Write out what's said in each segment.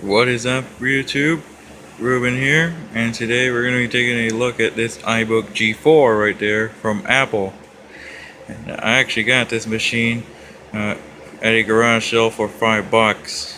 What is up, YouTube? Ruben here, and today we're going to be taking a look at this iBook G4 right there from Apple. And I actually got this machine at a garage sale for $5.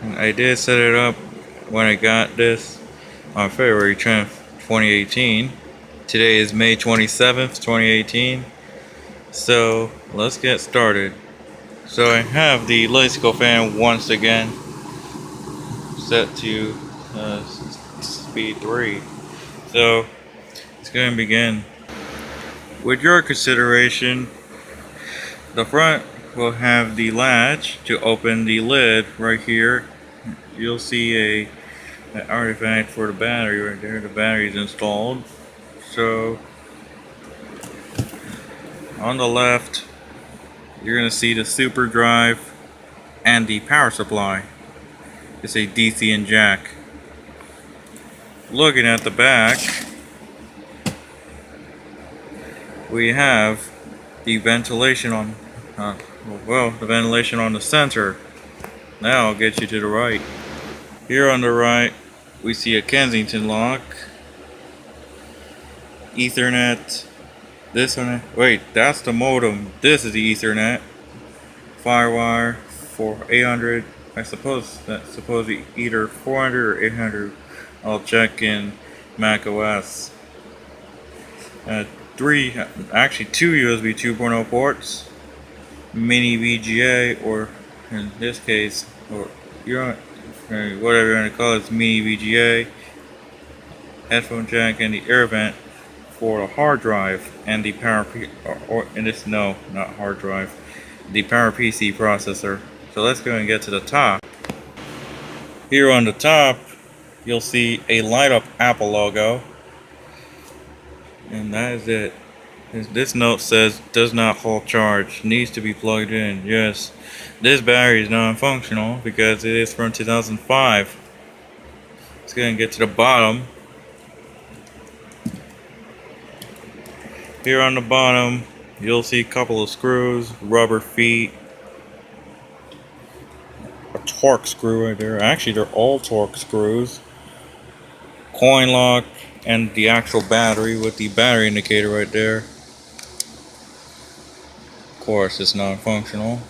And I did set it up when I got this on February 10th, 2018. Today is May 27th, 2018. So let's get started. So I have the electrical fan once again set to speed 3. So it's going to begin. With your consideration, the front will have the latch to open the lid right here. You'll see an artifact for the battery right there. The battery is installed. So on the left, you're going to see the super drive and the power supply. It's a DC and jack. Looking at the back, we have the ventilation on, the ventilation on the center. Now I'll get you to the right. Here on the right, we see a Kensington lock, Ethernet. This one, wait, that's the modem. This is the Ethernet. Firewire for 800. I suppose that's supposed to be either 400 or 800. I'll check in macOS. Two USB 2.0 ports. Mini VGA, or in this case, or whatever you want to call it, it's mini VGA. Headphone jack and the air vent for the hard drive and the not hard drive, the PowerPC processor. So let's go and get to the top. Here on the top, you'll see a light up Apple logo, and that is it. This note says does not hold charge, needs to be plugged in. Yes, this battery is non-functional because it is from 2005. Let's go and get to the bottom. Here on the bottom, you'll see a couple of screws, rubber feet, a torque screw right there. Actually, they're all torque screws. Coin lock, and the actual battery with the battery indicator right there. Of course, it's non-functional.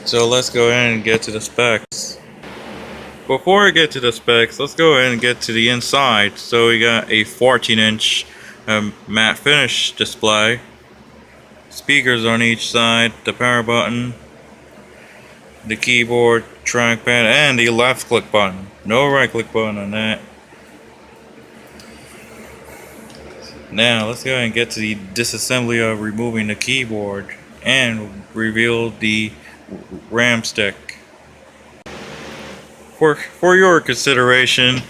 So let's go ahead and get to the specs. Before I get to the specs, let's go ahead and get to the inside. So we got a 14-inch matte finish display, speakers on each side, the power button, the keyboard, trackpad, and the left click button. No right click button on that. Now let's go ahead and get to the disassembly of removing the keyboard and reveal the RAM stick. For your consideration,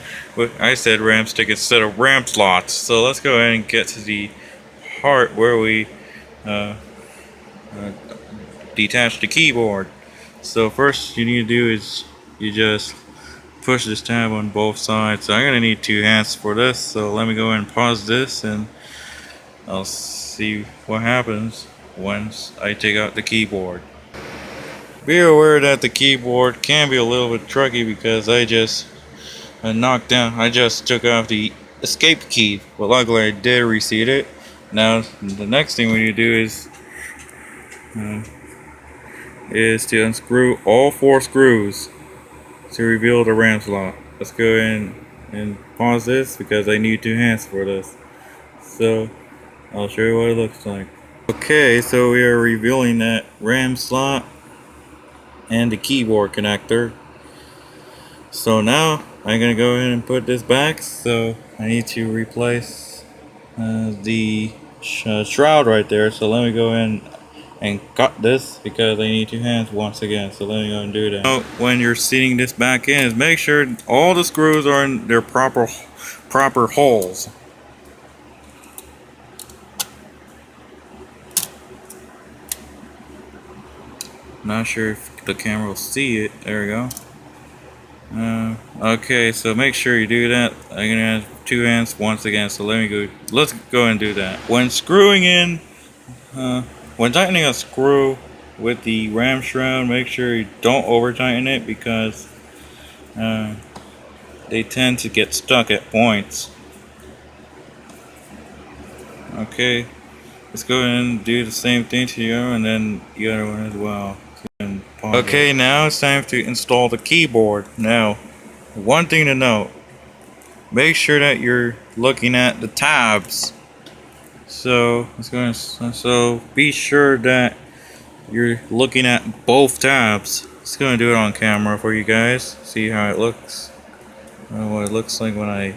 I said RAM stick instead of RAM slots. So let's go ahead and get to the part where we detach the keyboard. So first you need to do is you just push this tab on both sides. So I'm gonna need 2 hands for this. So let me go ahead and pause this, and I'll see what happens once I take out the keyboard. Be aware that the keyboard can be a little bit tricky because I just took off the escape key, but luckily I did reseat it. Now the next thing we need to do is to unscrew all 4 screws to reveal the RAM slot. Let's go ahead and pause this because I need 2 hands for this. So I'll show you what it looks like. Okay, so we are revealing that RAM slot and the keyboard connector. So now I'm gonna go ahead and put this back. So I need to replace the shroud right there. So let me go ahead and cut this because I need 2 hands once again. So let me go and do that. Now, when you're seating this back in, is make sure all the screws are in their proper holes. Not sure if the camera will see it. There we go. Okay, so make sure you do that. I'm gonna have 2 hands once again. So let's go and do that. When screwing in, when tightening a screw with the RAM shroud, make sure you don't over tighten it because they tend to get stuck at points. Okay, let's go ahead and do the same thing to the other and then the other one as well. Okay, now it's time to install the keyboard. Now, one thing to note, make sure that you're looking at the tabs. So be sure that you're looking at both tabs. Just gonna do it on camera for you guys. See how it looks. What it looks like when I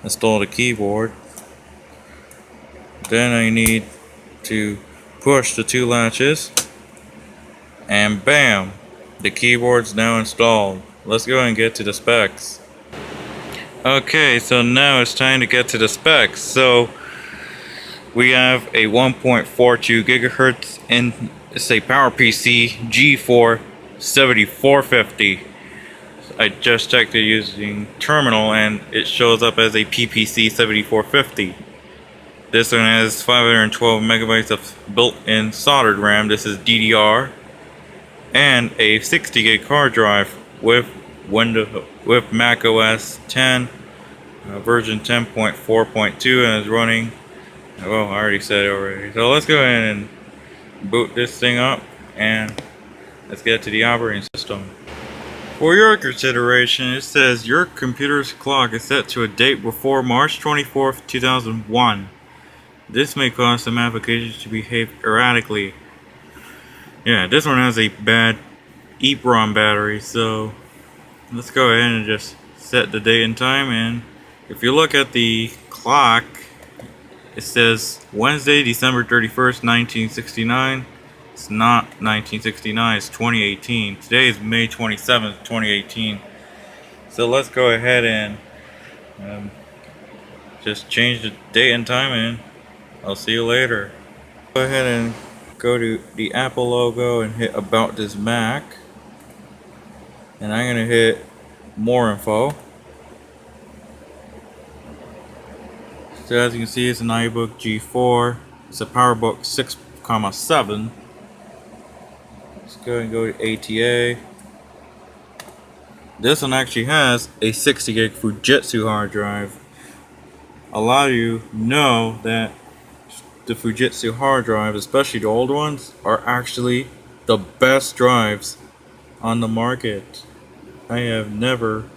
install the keyboard. Then I need to push the two latches, and bam, the keyboard's now installed. Let's go and get to the specs. Okay, so now it's time to get to the specs. So we have a 1.42 gigahertz and it's a PowerPC G4 7450. I just checked it using terminal and it shows up as a PPC 7450. This one has 512 megabytes of built-in soldered RAM. This is DDR, and a 60 gig hard drive with macOS 10 version 10.4.2, and is running. Well, I already said it already. So let's go ahead and boot this thing up and let's get to the operating system. For your consideration, it says your computer's clock is set to a date before March 24th, 2001. This may cause some applications to behave erratically. Yeah, this one has a bad EEPROM battery, so let's go ahead and just set the date and time. And if you look at the clock, it says Wednesday, December 31st, 1969. It's not 1969, it's 2018. Today is May 27th, 2018. So let's go ahead and just change the date and time, and I'll see you later. Go ahead and go to the Apple logo and hit About This Mac. And I'm going to hit More Info. So as you can see, it's an iBook G4. It's a PowerBook 6,7. Let's go and go to ATA. This one actually has a 60 gig Fujitsu hard drive. A lot of you know that the Fujitsu hard drive, especially the old ones, are actually the best drives on the market. I have never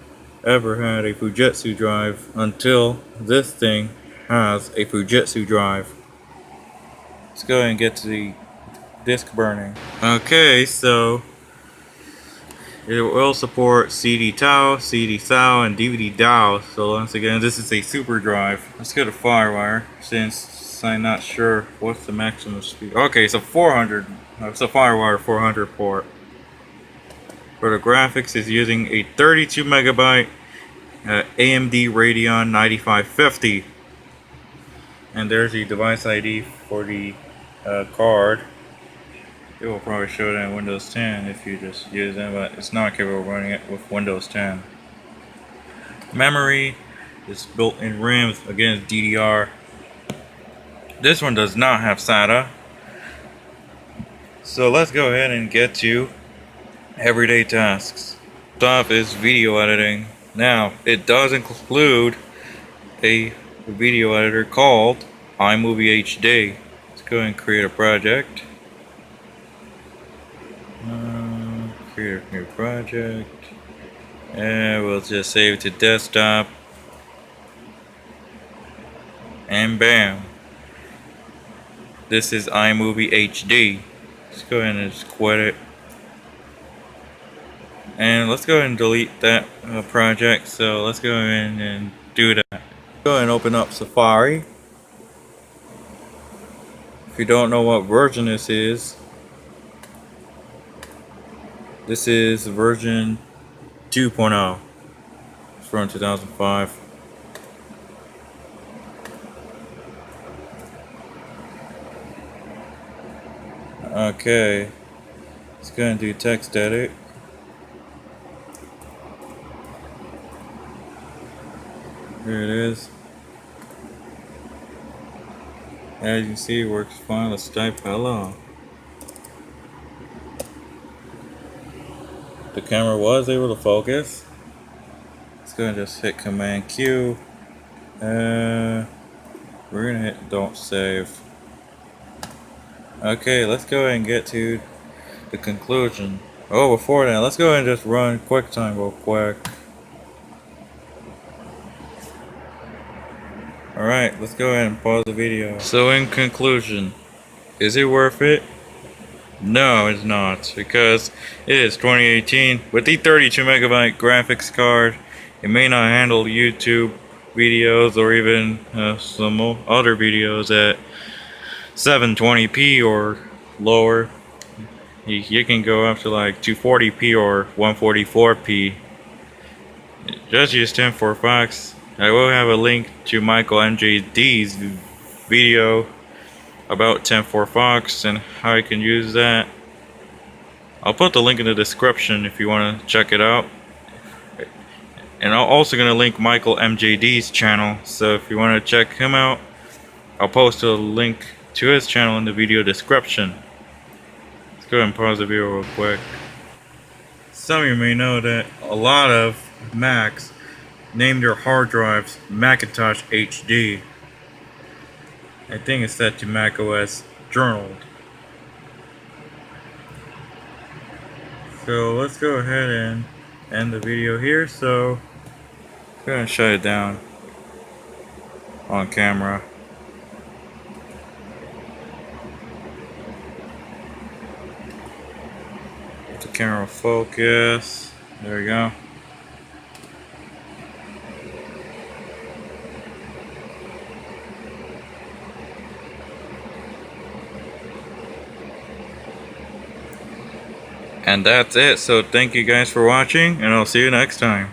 ever had a Fujitsu drive until this thing has a Fujitsu drive. Let's go ahead and get to the disk burning. Okay, so it will support CD TAU, CD SAU, and DVD DAW. So once again, this is a super drive. Let's go to FireWire since I'm not sure what's the maximum speed. Okay, so 400. It's a FireWire 400 port. For the graphics, is using a 32 megabyte AMD Radeon 9550. And there's the device ID for the card. It will probably show that in Windows 10 if you just use it, but it's not capable of running it with Windows 10. Memory is built-in RAM, again it's DDR. This one does not have SATA. So let's go ahead and get to everyday tasks. Top is video editing. Now, it does include a video editor called iMovie HD. Let's go ahead and create a project. Create a new project. And we'll just save it to desktop. And bam. This is iMovie HD. Let's go ahead and just quit it. And let's go ahead and delete that project. So let's go ahead and do that. Go ahead and open up Safari. If you don't know what version this is version 2.0. It's from 2005. Okay, let's go and do text edit. Here it is. As you can see, it works fine. Let's type hello. the camera was able to focus. Let's go and just hit Command Q. We're gonna hit don't save. Okay, let's go ahead and get to the conclusion. Oh, before that, let's go ahead and just run QuickTime real quick. Alright, let's go ahead and pause the video. So in conclusion, is it worth it? No, it's not, because it is 2018. With the 32 megabyte graphics card, it may not handle YouTube videos or even some other videos at 720p or lower. You can go up to like 240p or 144p. Just use TenFourFox. I will have a link to Michael MJD's video about TenFourFox and how you can use that. I'll put the link in the description if you want to check it out. And I'm also going to link Michael MJD's channel, so if you want to check him out, I'll post a link to his channel in the video description. Let's go ahead and pause the video real quick. Some of you may know that a lot of Macs name their hard drives Macintosh HD. I think it's set to macOS journaled. So let's go ahead and end the video here. So I'm gonna shut it down on camera. Let the camera focus. There we go. And that's it. So thank you guys for watching, and I'll see you next time.